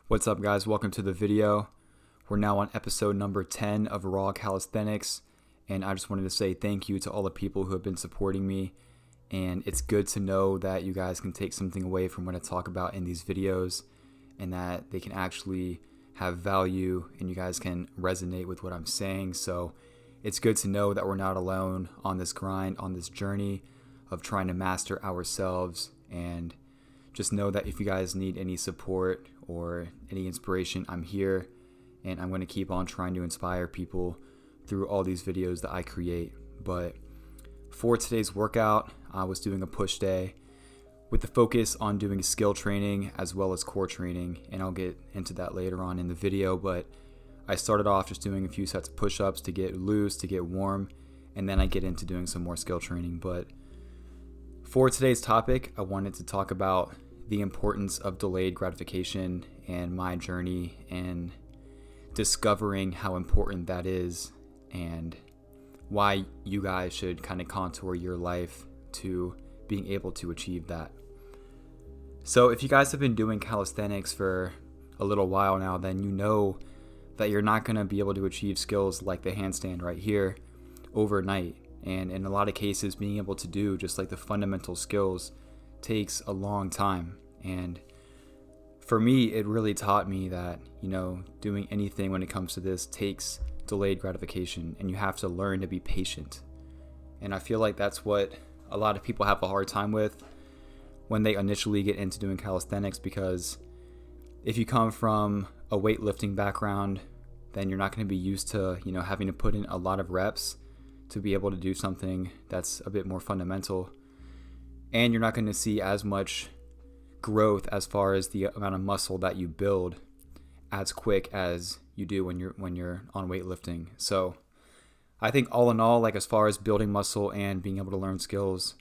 What's up, guys? Welcome to the video. We're now on episode number 10 of Raw Calisthenics, and I just wanted to say thank you to all the people who have been supporting me. And it's good to know that you guys can take something away from what I talk about in these videos and that they can actually have value and you guys can resonate with what I'm saying. So it's good to know that we're not alone on this grind, on this journey of trying to master ourselves. And just know that if you guys need any support or any inspiration, I'm here, and I'm going to keep on trying to inspire people through all these videos that I create. But for today's workout, I was doing a push day with the focus on doing skill training as well as core training, and I'll get into that later on in the video. But I started off just doing a few sets of push-ups to get loose, to get warm, and then I get into doing some more skill training. But for today's topic, I wanted to talk about the importance of delayed gratification and my journey and discovering how important that is and why you guys should kind of contour your life to being able to achieve that. So if you guys have been doing calisthenics for a little while now, then you know that you're not going to be able to achieve skills like the handstand right here overnight. And in a lot of cases, being able to do just like the fundamental skills takes a long time. And for me, it really taught me that, doing anything when it comes to this takes delayed gratification, and you have to learn to be patient. And I feel like that's what a lot of people have a hard time with when they initially get into doing calisthenics, because if you come from a weightlifting background, then you're not going to be used to, having to put in a lot of reps to be able to do something that's a bit more fundamental. And you're not going to see as much growth as far as the amount of muscle that you build as quick as you do when you're on weightlifting. So I think all in all, like as far as building muscle and being able to learn skills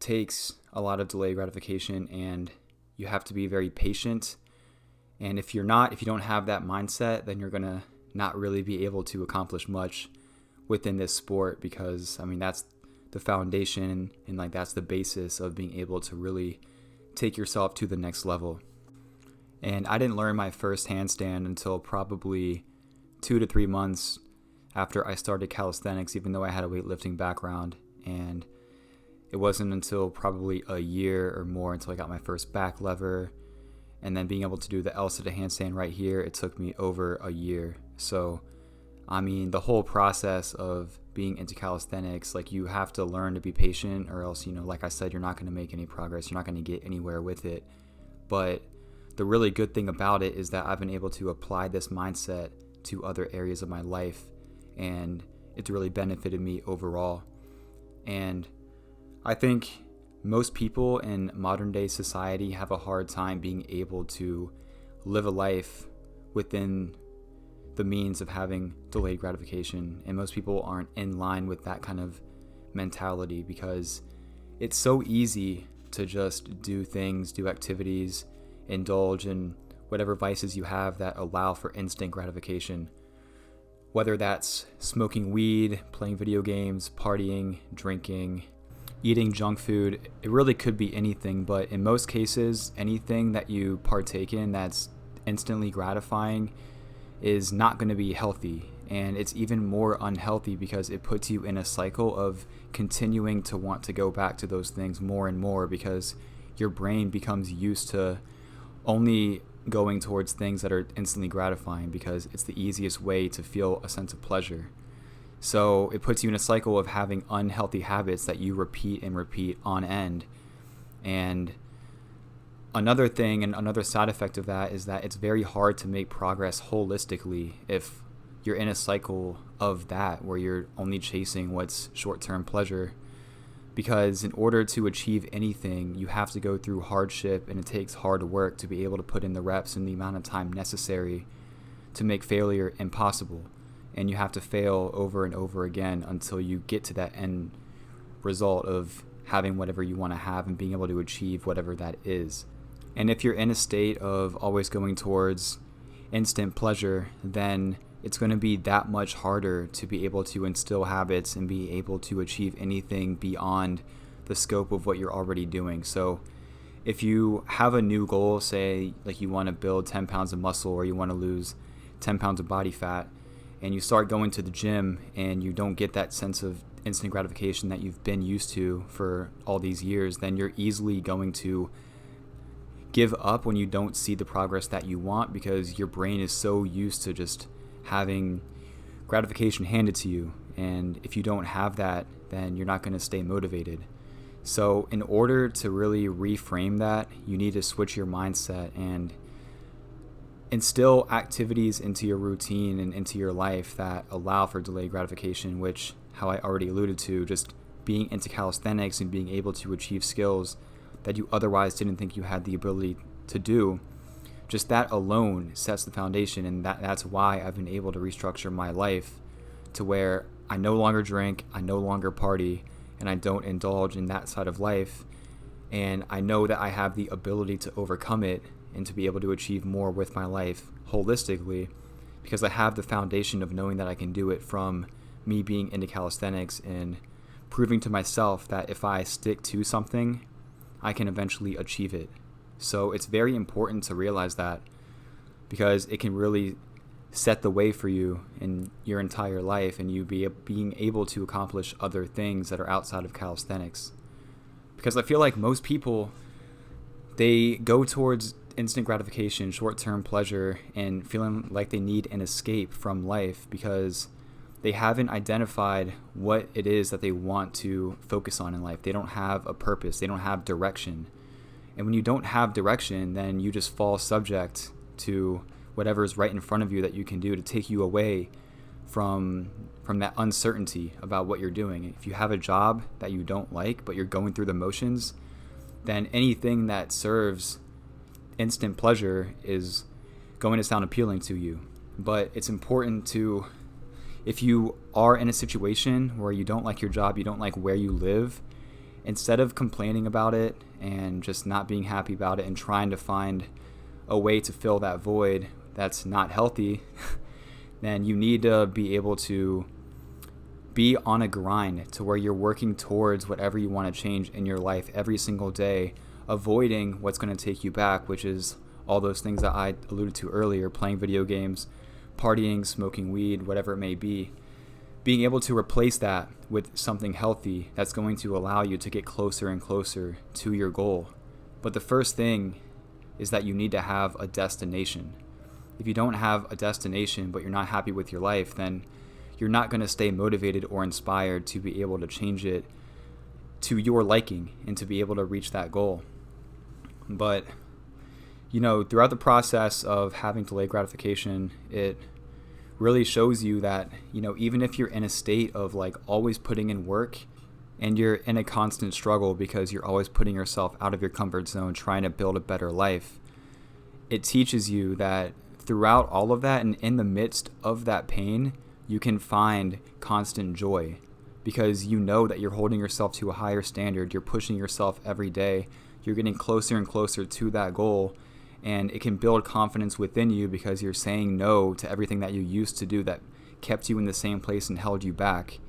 takes a lot of delayed gratification, and you have to be very patient. And if you don't have that mindset, then you're going to not really be able to accomplish much within this sport, because that's the foundation and like that's the basis of being able to really take yourself to the next level. And I didn't learn my first handstand until probably 2 to 3 months after I started calisthenics, even though I had a weightlifting background. And it wasn't until probably a year or more until I got my first back lever, and then being able to do the L sit handstand right here, it took me over a year. So the whole process of being into calisthenics, like you have to learn to be patient, or else, like I said, you're not going to make any progress. You're not going to get anywhere with it. But the really good thing about it is that I've been able to apply this mindset to other areas of my life, and it's really benefited me overall. And I think most people in modern day society have a hard time being able to live a life within the means of having delayed gratification, and most people aren't in line with that kind of mentality, because it's so easy to just do things, do activities, indulge in whatever vices you have that allow for instant gratification, whether that's smoking weed, playing video games, partying, drinking, eating junk food. It really could be anything, but in most cases, anything that you partake in that's instantly gratifying is not going to be healthy, and it's even more unhealthy because it puts you in a cycle of continuing to want to go back to those things more and more, because your brain becomes used to only going towards things that are instantly gratifying because it's the easiest way to feel a sense of pleasure. So it puts you in a cycle of having unhealthy habits that you repeat and repeat on end. And another thing and another side effect of that is that it's very hard to make progress holistically if you're in a cycle of that where you're only chasing what's short-term pleasure. Because in order to achieve anything, you have to go through hardship, and it takes hard work to be able to put in the reps and the amount of time necessary to make failure impossible. And you have to fail over and over again until you get to that end result of having whatever you want to have and being able to achieve whatever that is. And if you're in a state of always going towards instant pleasure, then it's going to be that much harder to be able to instill habits and be able to achieve anything beyond the scope of what you're already doing. So if you have a new goal, say like you want to build 10 pounds of muscle or you want to lose 10 pounds of body fat, and you start going to the gym and you don't get that sense of instant gratification that you've been used to for all these years, then you're easily going to give up when you don't see the progress that you want, because your brain is so used to just having gratification handed to you. And if you don't have that, then you're not going to stay motivated. So in order to really reframe that, you need to switch your mindset and instill activities into your routine and into your life that allow for delayed gratification, which, how I already alluded to, just being into calisthenics and being able to achieve skills that you otherwise didn't think you had the ability to do. Just that alone sets the foundation, and that's why I've been able to restructure my life to where I no longer drink, I no longer party, and I don't indulge in that side of life. And I know that I have the ability to overcome it and to be able to achieve more with my life holistically, because I have the foundation of knowing that I can do it from me being into calisthenics and proving to myself that if I stick to something, I can eventually achieve it. So it's very important to realize that, because it can really set the way for you in your entire life, and you being able to accomplish other things that are outside of calisthenics. Because I feel like most people, they go towards instant gratification, short-term pleasure, and feeling like they need an escape from life because they haven't identified what it is that they want to focus on in life. They don't have a purpose. They don't have direction. And when you don't have direction, then you just fall subject to whatever is right in front of you that you can do to take you away from that uncertainty about what you're doing. If you have a job that you don't like, but you're going through the motions, then anything that serves instant pleasure is going to sound appealing to you. But it's important to, if you are in a situation where you don't like your job, you don't like where you live, instead of complaining about it and just not being happy about it and trying to find a way to fill that void that's not healthy, then you need to be able to be on a grind to where you're working towards whatever you want to change in your life every single day, avoiding what's going to take you back, which is all those things that I alluded to earlier: playing video games, partying, smoking weed, whatever it may be. Being able to replace that with something healthy that's going to allow you to get closer and closer to your goal. But the first thing is that you need to have a destination. If you don't have a destination, but you're not happy with your life, then you're not going to stay motivated or inspired to be able to change it to your liking and to be able to reach that goal. But, throughout the process of having delayed gratification, it really shows you that, even if you're in a state of like always putting in work and you're in a constant struggle because you're always putting yourself out of your comfort zone, trying to build a better life, it teaches you that throughout all of that and in the midst of that pain, you can find constant joy, because you know that you're holding yourself to a higher standard. You're pushing yourself every day. You're getting closer and closer to that goal. And it can build confidence within you because you're saying no to everything that you used to do that kept you in the same place and held you back.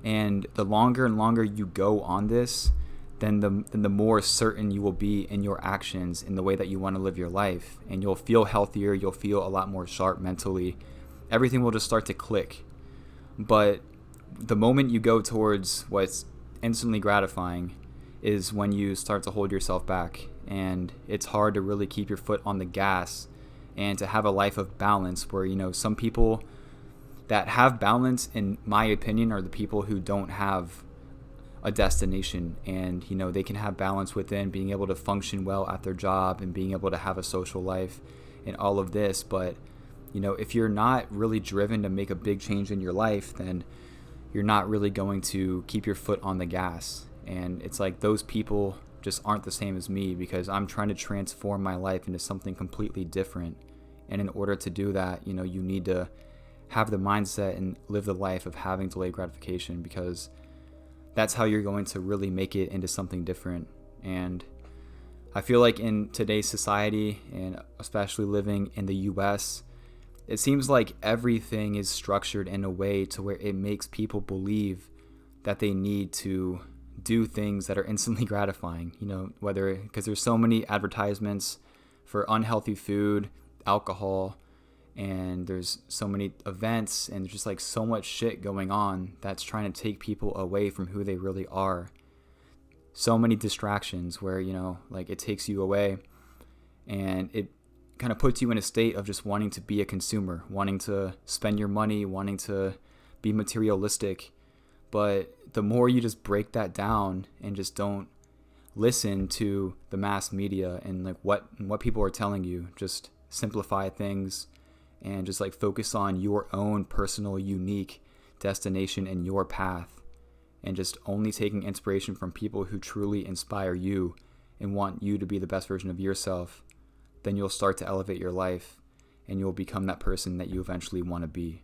And the longer and longer you go on this, then the more certain you will be in your actions, in the way that you want to live your life. And you'll feel healthier. You'll feel a lot more sharp mentally. Everything will just start to click. But the moment you go towards what's instantly gratifying is when you start to hold yourself back. And it's hard to really keep your foot on the gas and to have a life of balance where, some people that have balance, in my opinion, are the people who don't have a destination. And, they can have balance within being able to function well at their job and being able to have a social life and all of this. But, if you're not really driven to make a big change in your life, then you're not really going to keep your foot on the gas. And it's like those people just aren't the same as me, because I'm trying to transform my life into something completely different. And in order to do that, you need to have the mindset and live the life of having delayed gratification, because that's how you're going to really make it into something different. And I feel like in today's society, and especially living in the US, it seems like everything is structured in a way to where it makes people believe that they need to do things that are instantly gratifying, whether because there's so many advertisements for unhealthy food, alcohol, and there's so many events, and there's just like so much shit going on that's trying to take people away from who they really are. So many distractions where, like it takes you away, and it kind of puts you in a state of just wanting to be a consumer, wanting to spend your money, wanting to be materialistic. But the more you just break that down and just don't listen to the mass media and like what people are telling you, just simplify things and just like focus on your own personal unique destination and your path, and just only taking inspiration from people who truly inspire you and want you to be the best version of yourself, then you'll start to elevate your life and you'll become that person that you eventually want to be.